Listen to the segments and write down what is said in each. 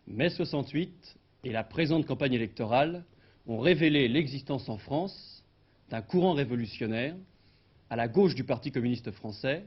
Mai 68 et la présente campagne électorale ont révélé l'existence en France d'un courant révolutionnaire à la gauche du Parti communiste français,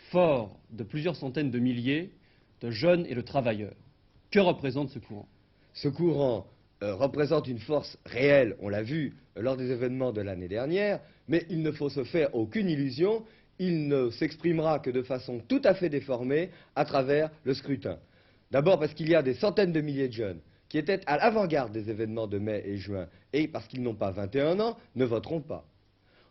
fort de plusieurs centaines de milliers de jeunes et de travailleurs. Que représente ce courant? Ce courant représente une force réelle, on l'a vu lors des événements de l'année dernière, mais il ne faut se faire aucune illusion, il ne s'exprimera que de façon tout à fait déformée à travers le scrutin. D'abord parce qu'il y a des centaines de milliers de jeunes qui étaient à l'avant-garde des événements de mai et juin, et parce qu'ils n'ont pas 21 ans, ne voteront pas.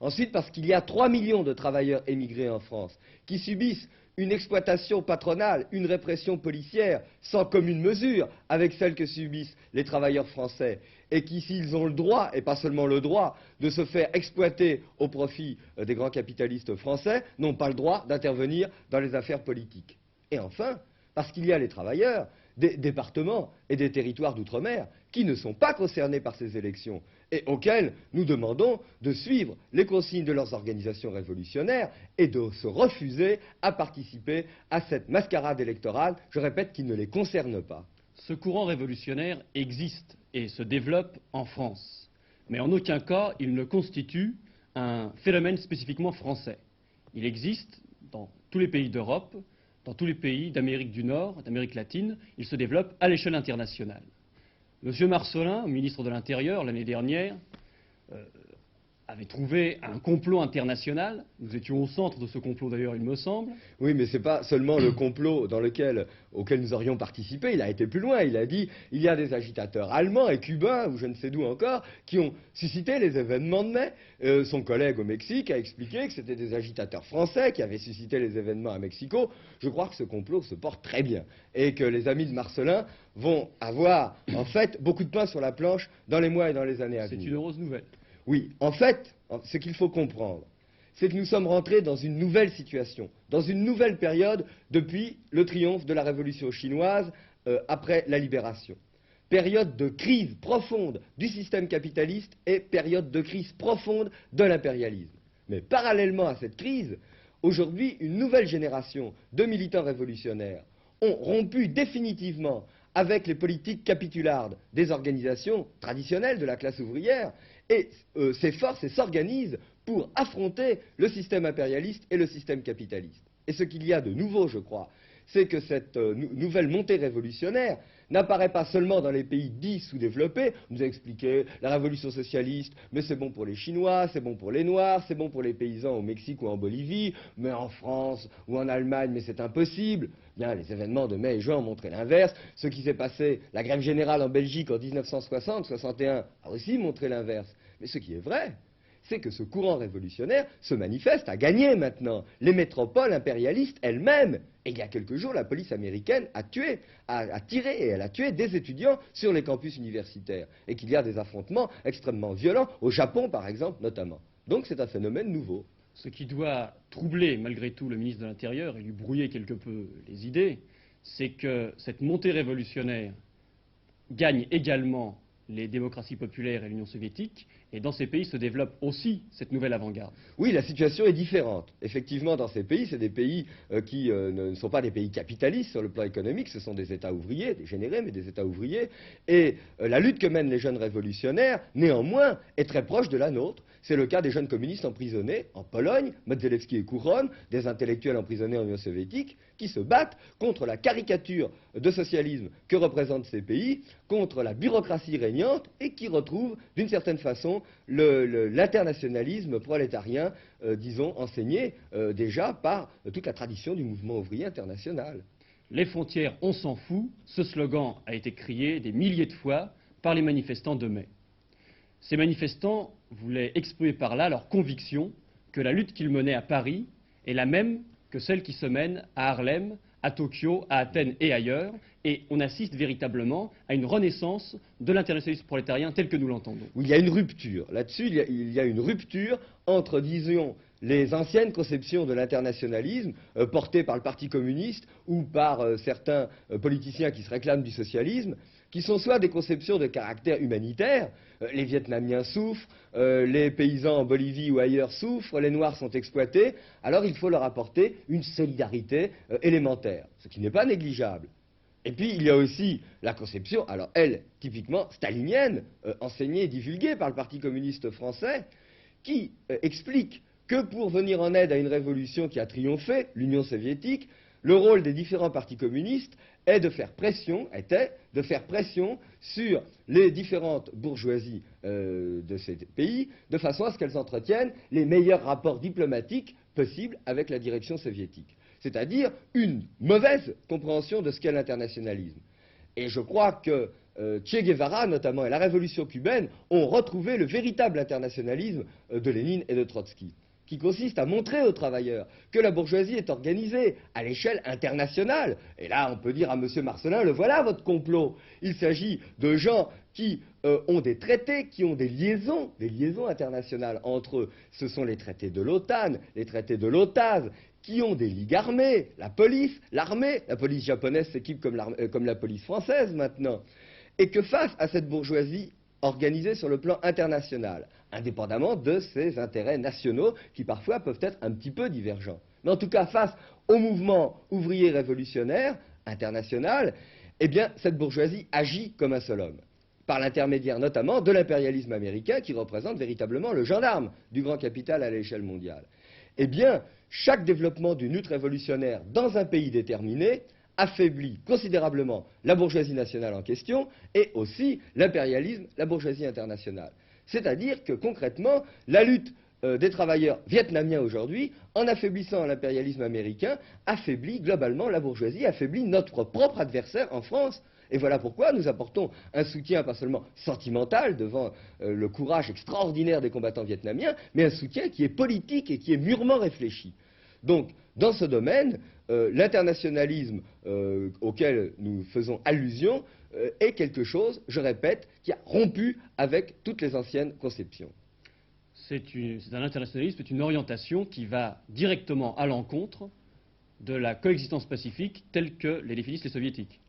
Ensuite, parce qu'il y a 3 millions de travailleurs émigrés en France qui subissent une exploitation patronale, une répression policière sans commune mesure avec celle que subissent les travailleurs français, et qui, s'ils ont le droit, et pas seulement le droit, de se faire exploiter au profit des grands capitalistes français, n'ont pas le droit d'intervenir dans les affaires politiques. Et enfin, parce qu'il y a les travailleurs des départements et des territoires d'outre-mer qui ne sont pas concernés par ces élections et auxquels nous demandons de suivre les consignes de leurs organisations révolutionnaires et de se refuser à participer à cette mascarade électorale, je répète, qui ne les concerne pas. Ce courant révolutionnaire existe et se développe en France, mais en aucun cas il ne constitue un phénomène spécifiquement français. Il existe dans tous les pays d'Europe, dans tous les pays d'Amérique du Nord, d'Amérique latine, il se développe à l'échelle internationale. Monsieur Marcellin, ministre de l'Intérieur, l'année dernière, avait trouvé un complot international. Nous étions au centre de ce complot d'ailleurs, il me semble. Oui, mais ce n'est pas seulement le complot auquel nous aurions participé. Il a été plus loin. Il a dit il y a des agitateurs allemands et cubains, ou je ne sais d'où encore, qui ont suscité les événements de mai. Son collègue au Mexique a expliqué que c'était des agitateurs français qui avaient suscité les événements à Mexico. Je crois que ce complot se porte très bien et que les amis de Marcellin vont avoir, en fait, beaucoup de pain sur la planche dans les mois et dans les années à venir. C'est une heureuse nouvelle. Oui, en fait, ce qu'il faut comprendre, c'est que nous sommes rentrés dans une nouvelle situation, dans une nouvelle période depuis le triomphe de la révolution chinoise après la libération. Période de crise profonde du système capitaliste et période de crise profonde de l'impérialisme. Mais parallèlement à cette crise, aujourd'hui, une nouvelle génération de militants révolutionnaires ont rompu définitivement avec les politiques capitulardes des organisations traditionnelles de la classe ouvrière et s'efforcent et s'organisent pour affronter le système impérialiste et le système capitaliste. Et ce qu'il y a de nouveau, je crois, c'est que cette nouvelle montée révolutionnaire n'apparaît pas seulement dans les pays dits sous-développés. On nous a expliqué la révolution socialiste, mais c'est bon pour les Chinois, c'est bon pour les Noirs, c'est bon pour les paysans au Mexique ou en Bolivie, mais en France ou en Allemagne, mais c'est impossible. Bien, les événements de mai et juin ont montré l'inverse. Ce qui s'est passé, la grève générale en Belgique en 1960-61 a aussi montré l'inverse. Mais ce qui est vrai, c'est que ce courant révolutionnaire se manifeste, a gagné maintenant les métropoles impérialistes elles-mêmes. Et il y a quelques jours, la police américaine a tiré et elle a tué des étudiants sur les campus universitaires. Et qu'il y a des affrontements extrêmement violents, au Japon par exemple notamment. Donc c'est un phénomène nouveau. Ce qui doit troubler malgré tout le ministre de l'Intérieur et lui brouiller quelque peu les idées, c'est que cette montée révolutionnaire gagne également les démocraties populaires et l'Union soviétique, et dans ces pays se développe aussi cette nouvelle avant-garde. Oui, la situation est différente. Effectivement, dans ces pays, c'est des pays qui ne sont pas des pays capitalistes sur le plan économique, ce sont des États ouvriers, dégénérés, mais des États ouvriers. Et la lutte que mènent les jeunes révolutionnaires, néanmoins, est très proche de la nôtre. C'est le cas des jeunes communistes emprisonnés en Pologne, Modzelewski et Couronne, des intellectuels emprisonnés en Union soviétique, qui se battent contre la caricature de socialisme que représentent ces pays, contre la bureaucratie régnante et qui retrouvent, d'une certaine façon, l'internationalisme prolétarien, disons, enseigné déjà par toute la tradition du mouvement ouvrier international. Les frontières, on s'en fout, ce slogan a été crié des milliers de fois par les manifestants de mai. Ces manifestants voulaient exprimer par là leur conviction que la lutte qu'ils menaient à Paris est la même que celle qui se mène à Harlem, à Tokyo, à Athènes et ailleurs, et on assiste véritablement à une renaissance de l'internationalisme prolétarien tel que nous l'entendons. Il y a une rupture. Là-dessus, il y a une rupture entre, disons, les anciennes conceptions de l'internationalisme portées par le Parti communiste ou par certains politiciens qui se réclament du socialisme, qui sont soit des conceptions de caractère humanitaire, les Vietnamiens souffrent, les paysans en Bolivie ou ailleurs souffrent, les Noirs sont exploités, alors il faut leur apporter une solidarité élémentaire, ce qui n'est pas négligeable. Et puis, il y a aussi la conception, alors elle, typiquement stalinienne, enseignée et divulguée par le Parti communiste français, qui explique que pour venir en aide à une révolution qui a triomphé, l'Union soviétique, le rôle des différents partis communistes était de faire pression sur les différentes bourgeoisies de ces pays, de façon à ce qu'elles entretiennent les meilleurs rapports diplomatiques possibles avec la direction soviétique. C'est-à-dire une mauvaise compréhension de ce qu'est l'internationalisme. Et je crois que Che Guevara, notamment, et la révolution cubaine ont retrouvé le véritable internationalisme de Lénine et de Trotsky, qui consiste à montrer aux travailleurs que la bourgeoisie est organisée à l'échelle internationale. Et là, on peut dire à M. Marcellin, le voilà votre complot. Il s'agit de gens qui ont des traités, qui ont des liaisons internationales entre eux. Ce sont les traités de l'OTAN, les traités de l'OTAS, qui ont des ligues armées, la police, l'armée. La police japonaise s'équipe comme la police française maintenant. Et que face à cette bourgeoisie organisée sur le plan international, indépendamment de ses intérêts nationaux qui parfois peuvent être un petit peu divergents. Mais en tout cas, face au mouvement ouvrier révolutionnaire international, eh bien, cette bourgeoisie agit comme un seul homme, par l'intermédiaire notamment de l'impérialisme américain qui représente véritablement le gendarme du grand capital à l'échelle mondiale. Eh bien, chaque développement d'une lutte révolutionnaire dans un pays déterminé affaiblit considérablement la bourgeoisie nationale en question et aussi l'impérialisme, la bourgeoisie internationale. C'est-à-dire que concrètement, la lutte des travailleurs vietnamiens aujourd'hui, en affaiblissant l'impérialisme américain, affaiblit globalement la bourgeoisie, affaiblit notre propre adversaire en France. Et voilà pourquoi nous apportons un soutien pas seulement sentimental devant le courage extraordinaire des combattants vietnamiens, mais un soutien qui est politique et qui est mûrement réfléchi. Donc, dans ce domaine, l'internationalisme auquel nous faisons allusion est quelque chose, je répète, qui a rompu avec toutes les anciennes conceptions. C'est un internationalisme, c'est une orientation qui va directement à l'encontre de la coexistence pacifique telle que les définissent les soviétiques.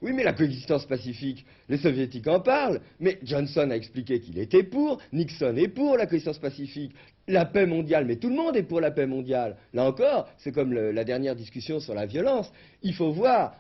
Oui, mais la coexistence pacifique, les soviétiques en parlent, mais Johnson a expliqué qu'il était pour, Nixon est pour la coexistence pacifique, la paix mondiale, mais tout le monde est pour la paix mondiale. Là encore, c'est comme la dernière discussion sur la violence, il faut voir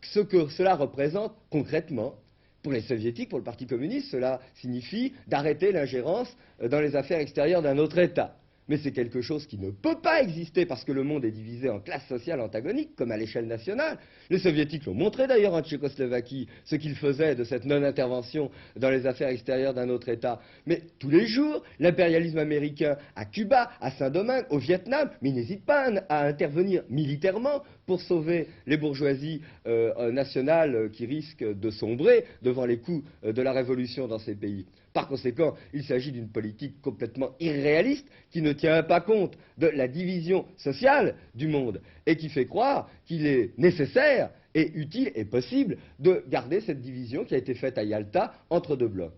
ce que cela représente concrètement. Pour les soviétiques, pour le Parti communiste, cela signifie d'arrêter l'ingérence dans les affaires extérieures d'un autre État. Mais c'est quelque chose qui ne peut pas exister parce que le monde est divisé en classes sociales antagoniques, comme à l'échelle nationale. Les soviétiques l'ont montré d'ailleurs en Tchécoslovaquie, ce qu'ils faisaient de cette non-intervention dans les affaires extérieures d'un autre État. Mais tous les jours, l'impérialisme américain à Cuba, à Saint-Domingue, au Vietnam, mais il n'hésite pas à intervenir militairement pour sauver les bourgeoisies nationales qui risquent de sombrer devant les coups de la révolution dans ces pays. Par conséquent, il s'agit d'une politique complètement irréaliste qui ne tient pas compte de la division sociale du monde et qui fait croire qu'il est nécessaire et utile et possible de garder cette division qui a été faite à Yalta entre deux blocs.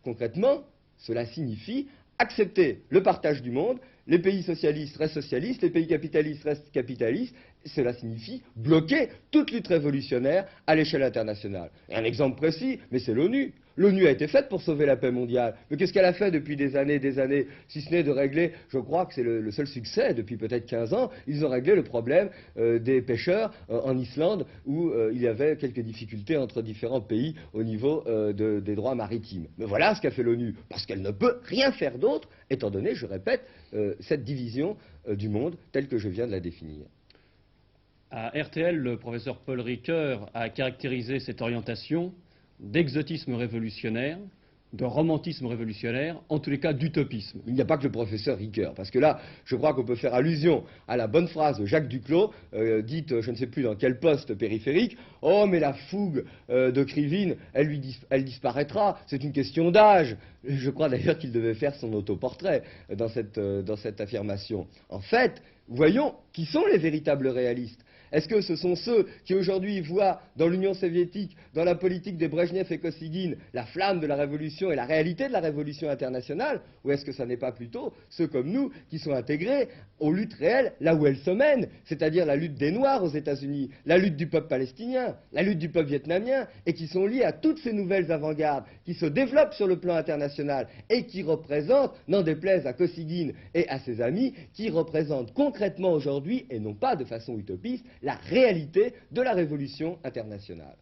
Concrètement, cela signifie accepter le partage du monde, les pays socialistes restent socialistes, les pays capitalistes restent capitalistes, cela signifie bloquer toute lutte révolutionnaire à l'échelle internationale. Et un exemple précis, mais c'est l'ONU. L'ONU a été faite pour sauver la paix mondiale. Mais qu'est-ce qu'elle a fait depuis des années, si ce n'est de régler, je crois que c'est le seul succès depuis peut-être 15 ans, ils ont réglé le problème des pêcheurs en Islande où il y avait quelques difficultés entre différents pays au niveau des droits maritimes. Mais voilà ce qu'a fait l'ONU, parce qu'elle ne peut rien faire d'autre, étant donné, je répète, cette division du monde telle que je viens de la définir. À RTL, le professeur Paul Ricoeur a caractérisé cette orientation d'exotisme révolutionnaire, de romantisme révolutionnaire, en tous les cas d'utopisme. Il n'y a pas que le professeur Ricoeur, parce que là, je crois qu'on peut faire allusion à la bonne phrase de Jacques Duclos, dite, je ne sais plus dans quel poste périphérique, « Oh, mais la fougue de Krivine, elle disparaîtra, c'est une question d'âge ». Je crois d'ailleurs qu'il devait faire son autoportrait dans cette affirmation. En fait, voyons qui sont les véritables réalistes. Est-ce que ce sont ceux qui aujourd'hui voient dans l'Union soviétique, dans la politique des Brejnev et Kosygin, la flamme de la révolution et la réalité de la révolution internationale? Ou est-ce que ce n'est pas plutôt ceux comme nous qui sont intégrés aux luttes réelles là où elles se mènent, c'est-à-dire la lutte des Noirs aux États-Unis, la lutte du peuple palestinien, la lutte du peuple vietnamien, et qui sont liés à toutes ces nouvelles avant-gardes qui se développent sur le plan international et qui représentent, n'en déplaise à Kosygin et à ses amis, qui représentent concrètement aujourd'hui, et non pas de façon utopiste, la réalité de la révolution internationale.